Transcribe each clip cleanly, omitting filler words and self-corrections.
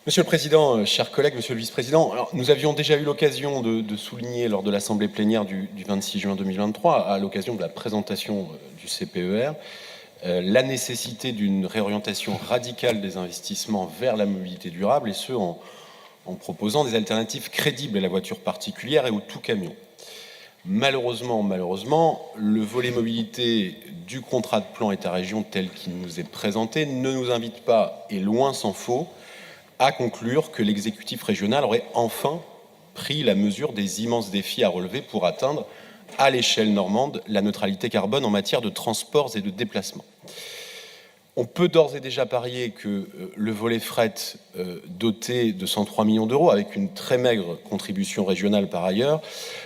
Monsieur le Président, chers collègues, Monsieur le Vice-président, alors, nous avions déjà eu l'occasion de souligner lors de l'Assemblée plénière du 26 juin 2023, à l'occasion de la présentation du CPER, la nécessité d'une réorientation radicale des investissements vers la mobilité durable, et ce, en proposant des alternatives crédibles à la voiture particulière et au tout-camion. Malheureusement, le volet mobilité du contrat de plan État-région tel qu'il nous est présenté ne nous invite pas, et loin s'en faut, à conclure que l'exécutif régional aurait enfin pris la mesure des immenses défis à relever pour atteindre, à l'échelle normande, la neutralité carbone en matière de transports et de déplacements. On peut d'ores et déjà parier que le volet fret, doté de 103 millions d'euros, avec une très maigre contribution régionale par ailleurs,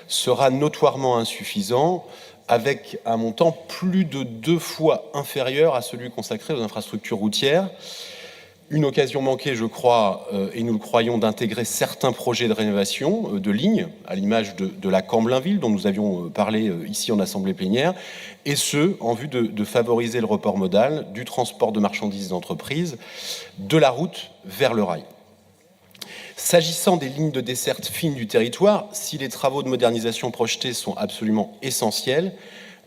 sera notoirement insuffisant, avec un montant plus de 2 fois inférieur à celui consacré aux infrastructures routières. Une occasion manquée, je crois, et nous le croyons, d'intégrer certains projets de rénovation de lignes, à l'image de la Camblin-Ville, dont nous avions parlé ici en assemblée plénière, et ce, en vue de favoriser le report modal du transport de marchandises d'entreprise de la route vers le rail. S'agissant des lignes de desserte fine du territoire, si les travaux de modernisation projetés sont absolument essentiels,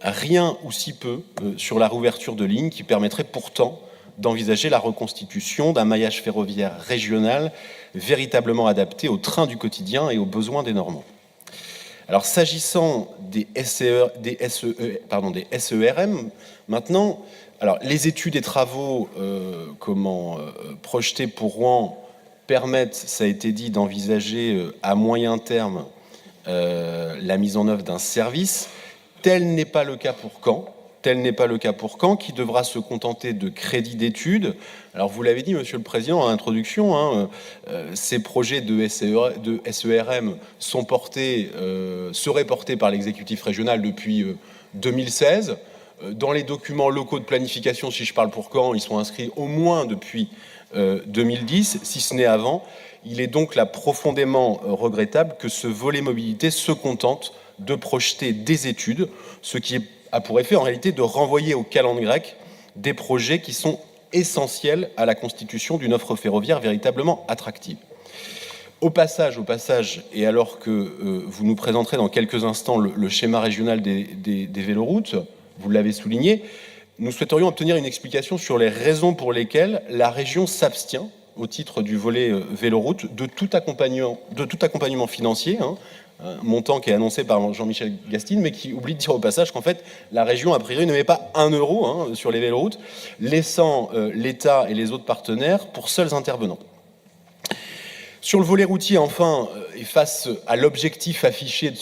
rien ou si peu sur la réouverture de lignes qui permettrait pourtant d'envisager la reconstitution d'un maillage ferroviaire régional véritablement adapté aux trains du quotidien et aux besoins des Normands. Alors, s'agissant des SERM, maintenant, alors, les études et travaux projetés pour Rouen permettent, ça a été dit, d'envisager à moyen terme la mise en œuvre d'un service. Tel n'est pas le cas pour Caen. Qui devra se contenter de crédits d'études. Alors, vous l'avez dit, Monsieur le Président, en introduction, ces projets de SERM seraient portés par l'exécutif régional depuis 2016. Dans les documents locaux de planification, si je parle pour Caen, ils sont inscrits au moins depuis 2010, si ce n'est avant. Il est donc là profondément regrettable que ce volet mobilité se contente de projeter des études, ce qui a pour effet en réalité de renvoyer au calendrier grec des projets qui sont essentiels à la constitution d'une offre ferroviaire véritablement attractive. Au passage, et alors que vous nous présenterez dans quelques instants le schéma régional des véloroutes, vous l'avez souligné, nous souhaiterions obtenir une explication sur les raisons pour lesquelles la région s'abstient, au titre du volet véloroute, de tout accompagnement financier, un montant qui est annoncé par Jean-Michel Gastine, mais qui oublie de dire au passage qu'en fait, la région, a priori, ne met pas 1 euro sur les véloroutes, laissant l'État et les autres partenaires pour seuls intervenants. Sur le volet routier, enfin, et face à l'objectif affiché de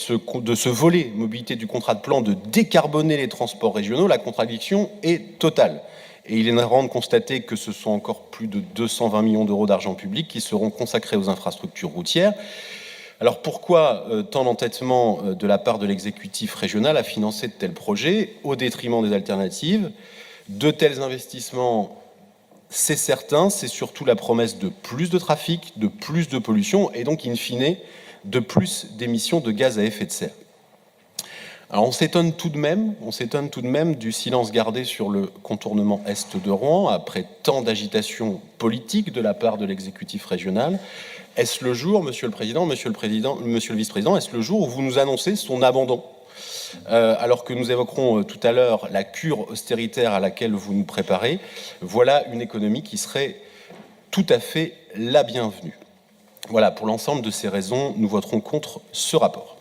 ce volet mobilité du contrat de plan de décarboner les transports régionaux, la contradiction est totale. Et il est navrant de constater que ce sont encore plus de 220 millions d'euros d'argent public qui seront consacrés aux infrastructures routières. Alors pourquoi tant d'entêtement de la part de l'exécutif régional à financer de tels projets au détriment des alternatives? De tels investissements, c'est certain, c'est surtout la promesse de plus de trafic, de plus de pollution et donc, in fine, de plus d'émissions de gaz à effet de serre. Alors on s'étonne tout de même du silence gardé sur le contournement est de Rouen après tant d'agitation politique de la part de l'exécutif régional. Est-ce le jour, Monsieur le Vice-président, est-ce le jour où vous nous annoncez son abandon, alors que nous évoquerons tout à l'heure la cure austéritaire à laquelle vous nous préparez? Voilà une économie qui serait tout à fait la bienvenue. Voilà, pour l'ensemble de ces raisons, nous voterons contre ce rapport.